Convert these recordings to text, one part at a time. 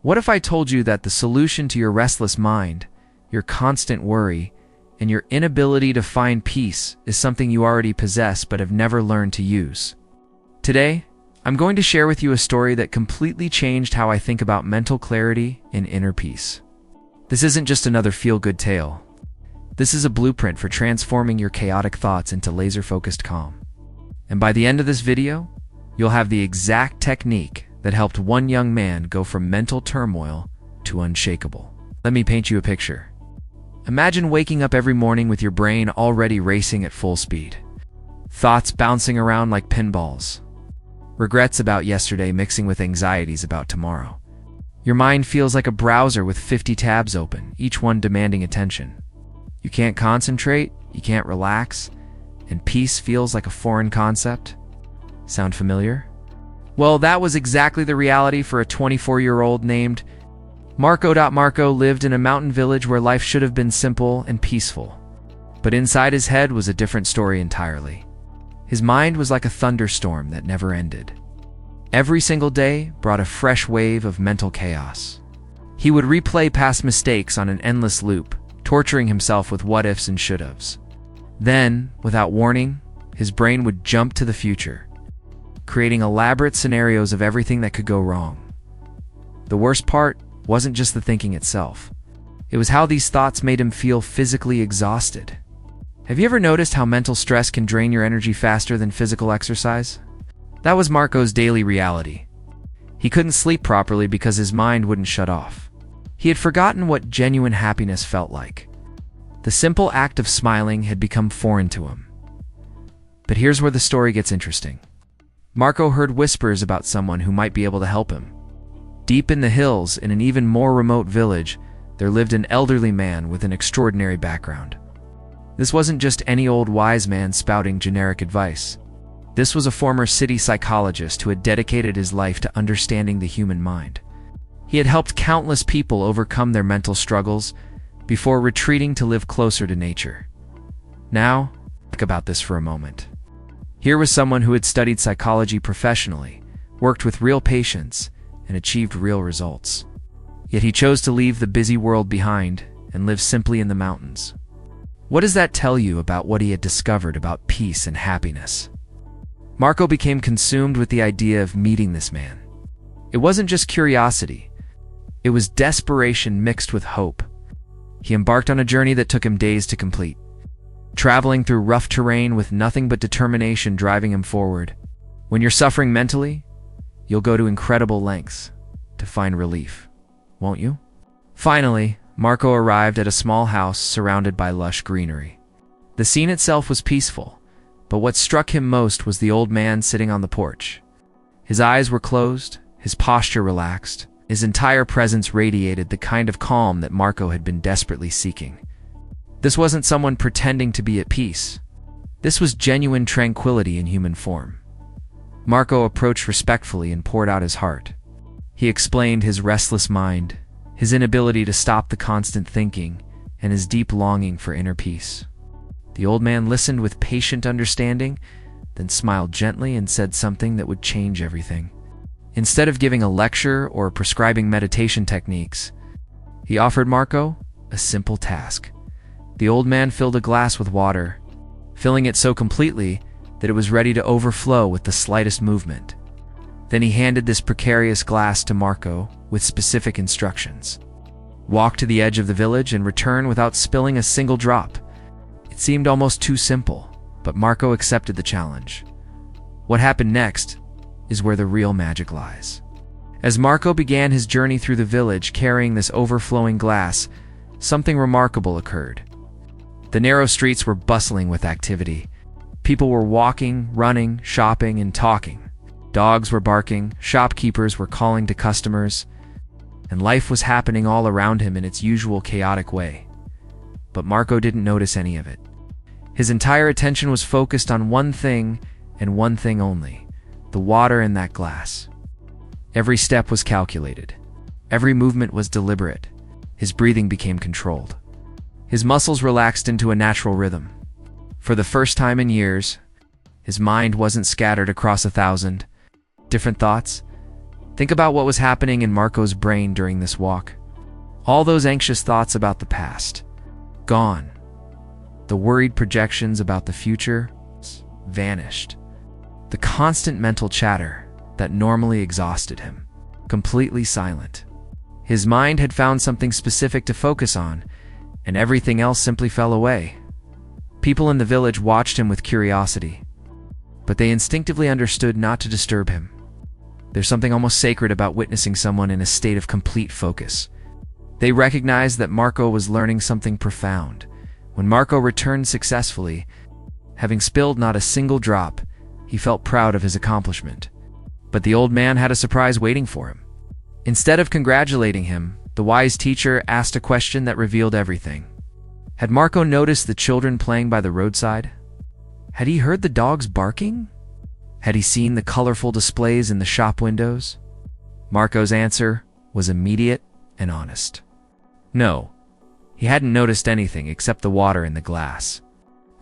What if I told you that the solution to your restless mind, your constant worry, and your inability to find peace is something you already possess but have never learned to use? Today, I'm going to share with you a story that completely changed how I think about mental clarity and inner peace. This isn't just another feel-good tale. This is a blueprint for transforming your chaotic thoughts into laser-focused calm. And by the end of this video, you'll have the exact technique that helped one young man go from mental turmoil to unshakable. Let me paint you a picture. Imagine waking up every morning with your brain already racing at full speed. Thoughts bouncing around like pinballs. Regrets about yesterday mixing with anxieties about tomorrow. Your mind feels like a browser with 50 tabs open, each one demanding attention. You can't concentrate, you can't relax, and peace feels like a foreign concept. Sound familiar? Well, that was exactly the reality for a 24-year-old named Marco. Marco lived in a mountain village where life should have been simple and peaceful. But inside his head was a different story entirely. His mind was like a thunderstorm that never ended. Every single day brought a fresh wave of mental chaos. He would replay past mistakes on an endless loop, torturing himself with what-ifs and should-haves. Then, without warning, his brain would jump to the future, creating elaborate scenarios of everything that could go wrong. The worst part wasn't just the thinking itself. It was how these thoughts made him feel physically exhausted. Have you ever noticed how mental stress can drain your energy faster than physical exercise? That was Marco's daily reality. He couldn't sleep properly because his mind wouldn't shut off. He had forgotten what genuine happiness felt like. The simple act of smiling had become foreign to him. But here's where the story gets interesting. Marco heard whispers about someone who might be able to help him. Deep in the hills, in an even more remote village, there lived an elderly man with an extraordinary background. This wasn't just any old wise man spouting generic advice. This was a former city psychologist who had dedicated his life to understanding the human mind. He had helped countless people overcome their mental struggles before retreating to live closer to nature. Now, think about this for a moment. Here was someone who had studied psychology professionally, worked with real patients, and achieved real results. Yet he chose to leave the busy world behind and live simply in the mountains. What does that tell you about what he had discovered about peace and happiness? Marco became consumed with the idea of meeting this man. It wasn't just curiosity. It was desperation mixed with hope. He embarked on a journey that took him days to complete, traveling through rough terrain with nothing but determination driving him forward. When you're suffering mentally, you'll go to incredible lengths to find relief, won't you? Finally, Marco arrived at a small house surrounded by lush greenery. The scene itself was peaceful, but what struck him most was the old man sitting on the porch. His eyes were closed, his posture relaxed. His entire presence radiated the kind of calm that Marco had been desperately seeking. This wasn't someone pretending to be at peace. This was genuine tranquility in human form. Marco approached respectfully and poured out his heart. He explained his restless mind, his inability to stop the constant thinking, and his deep longing for inner peace. The old man listened with patient understanding, then smiled gently and said something that would change everything. Instead of giving a lecture or prescribing meditation techniques, he offered Marco a simple task. The old man filled a glass with water, filling it so completely that it was ready to overflow with the slightest movement. Then he handed this precarious glass to Marco with specific instructions. Walk to the edge of the village and return without spilling a single drop. It seemed almost too simple, but Marco accepted the challenge. What happened next is where the real magic lies. As Marco began his journey through the village carrying this overflowing glass, something remarkable occurred. The narrow streets were bustling with activity. People were walking, running, shopping, and talking. Dogs were barking, shopkeepers were calling to customers, and life was happening all around him in its usual chaotic way. But Marco didn't notice any of it. His entire attention was focused on one thing and one thing only: the water in that glass. Every step was calculated. Every movement was deliberate. His breathing became controlled. His muscles relaxed into a natural rhythm. For the first time in years, his mind wasn't scattered across 1,000 different thoughts. Think about what was happening in Marco's brain during this walk. All those anxious thoughts about the past, gone. The worried projections about the future, vanished. The constant mental chatter that normally exhausted him, completely silent. His mind had found something specific to focus on, and everything else simply fell away. People in the village watched him with curiosity, but they instinctively understood not to disturb him. There's something almost sacred about witnessing someone in a state of complete focus. They recognized that Marco was learning something profound. When Marco returned successfully, having spilled not a single drop, he felt proud of his accomplishment. But the old man had a surprise waiting for him. Instead of congratulating him, the wise teacher asked a question that revealed everything. Had Marco noticed the children playing by the roadside? Had he heard the dogs barking? Had he seen the colorful displays in the shop windows? Marco's answer was immediate and honest. No, he hadn't noticed anything except the water in the glass.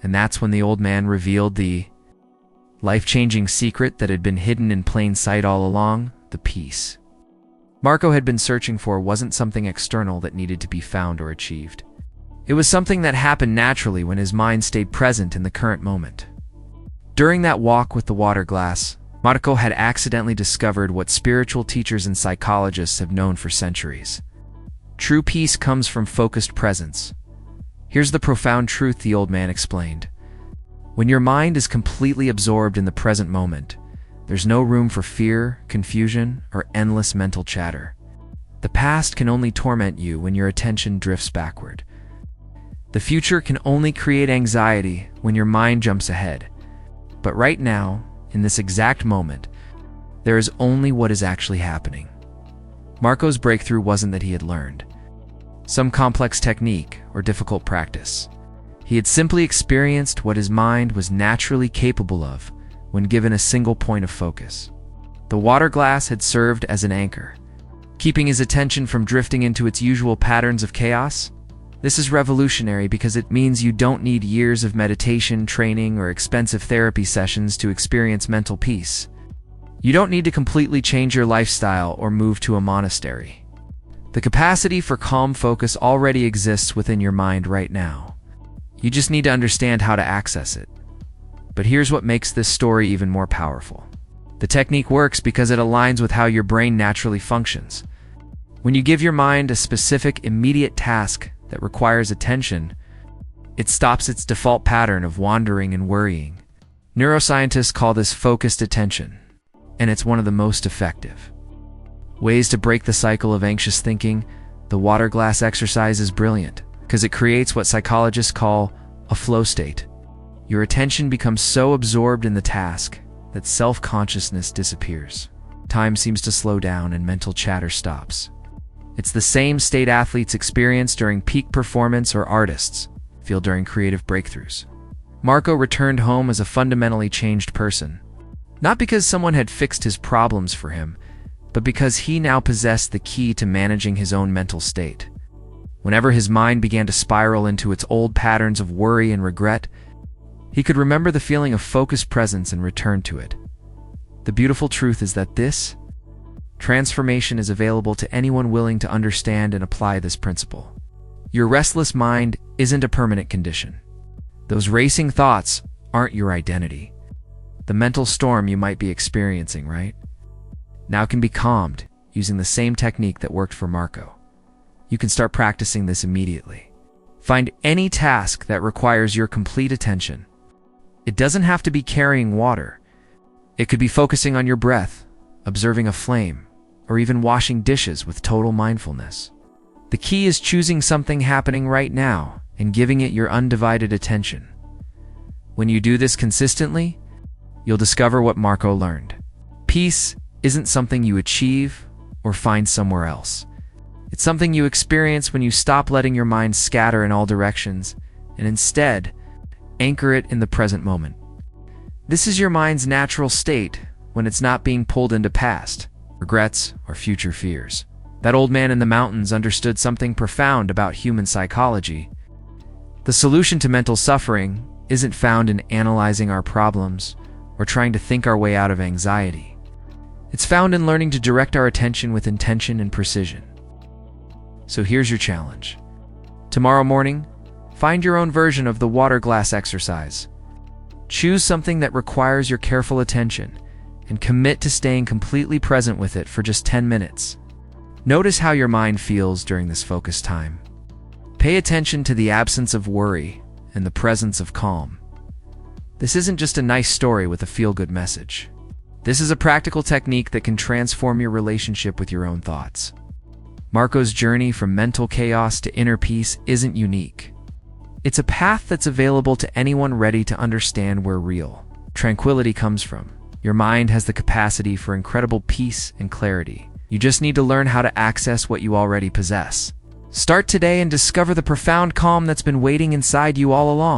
And that's when the old man revealed the life-changing secret that had been hidden in plain sight all along: the peace Marco had been searching for wasn't something external that needed to be found or achieved. It was something that happened naturally when his mind stayed present in the current moment. During that walk with the water glass, Marco had accidentally discovered what spiritual teachers and psychologists have known for centuries. True peace comes from focused presence. Here's the profound truth the old man explained. When your mind is completely absorbed in the present moment, there's no room for fear, confusion, or endless mental chatter. The past can only torment you when your attention drifts backward. The future can only create anxiety when your mind jumps ahead. But right now, in this exact moment, there is only what is actually happening. Marco's breakthrough wasn't that he had learned some complex technique or difficult practice. He had simply experienced what his mind was naturally capable of when given a single point of focus. The water glass had served as an anchor, keeping his attention from drifting into its usual patterns of chaos. This is revolutionary because it means you don't need years of meditation, training, or expensive therapy sessions to experience mental peace. You don't need to completely change your lifestyle or move to a monastery. The capacity for calm focus already exists within your mind right now. You just need to understand how to access it. But here's what makes this story even more powerful. The technique works because it aligns with how your brain naturally functions. When you give your mind a specific, immediate task that requires attention, it stops its default pattern of wandering and worrying. Neuroscientists call this focused attention, and it's one of the most effective ways to break the cycle of anxious thinking. The water glass exercise is brilliant because it creates what psychologists call a flow state. Your attention becomes so absorbed in the task that self-consciousness disappears. Time seems to slow down and mental chatter stops. It's the same state athletes experience during peak performance or artists feel during creative breakthroughs. Marco returned home as a fundamentally changed person, not because someone had fixed his problems for him, but because he now possessed the key to managing his own mental state. Whenever his mind began to spiral into its old patterns of worry and regret, he could remember the feeling of focused presence and return to it. The beautiful truth is that this transformation is available to anyone willing to understand and apply this principle. Your restless mind isn't a permanent condition. Those racing thoughts aren't your identity. The mental storm you might be experiencing, right now, can be calmed using the same technique that worked for Marco. You can start practicing this immediately. Find any task that requires your complete attention. It doesn't have to be carrying water. It could be focusing on your breath, observing a flame, or even washing dishes with total mindfulness. The key is choosing something happening right now and giving it your undivided attention. When you do this consistently, you'll discover what Marco learned. Peace isn't something you achieve or find somewhere else. It's something you experience when you stop letting your mind scatter in all directions and instead anchor it in the present moment. This is your mind's natural state when it's not being pulled into past regrets or future fears. That old man in the mountains understood something profound about human psychology. The solution to mental suffering isn't found in analyzing our problems or trying to think our way out of anxiety. It's found in learning to direct our attention with intention and precision. So here's your challenge. Tomorrow morning, find your own version of the water glass exercise. Choose something that requires your careful attention and commit to staying completely present with it for just 10 minutes. Notice how your mind feels during this focused time. Pay attention to the absence of worry and the presence of calm. This isn't just a nice story with a feel-good message. This is a practical technique that can transform your relationship with your own thoughts. Marco's journey from mental chaos to inner peace isn't unique. It's a path that's available to anyone ready to understand where real tranquility comes from. Your mind has the capacity for incredible peace and clarity. You just need to learn how to access what you already possess. Start today and discover the profound calm that's been waiting inside you all along.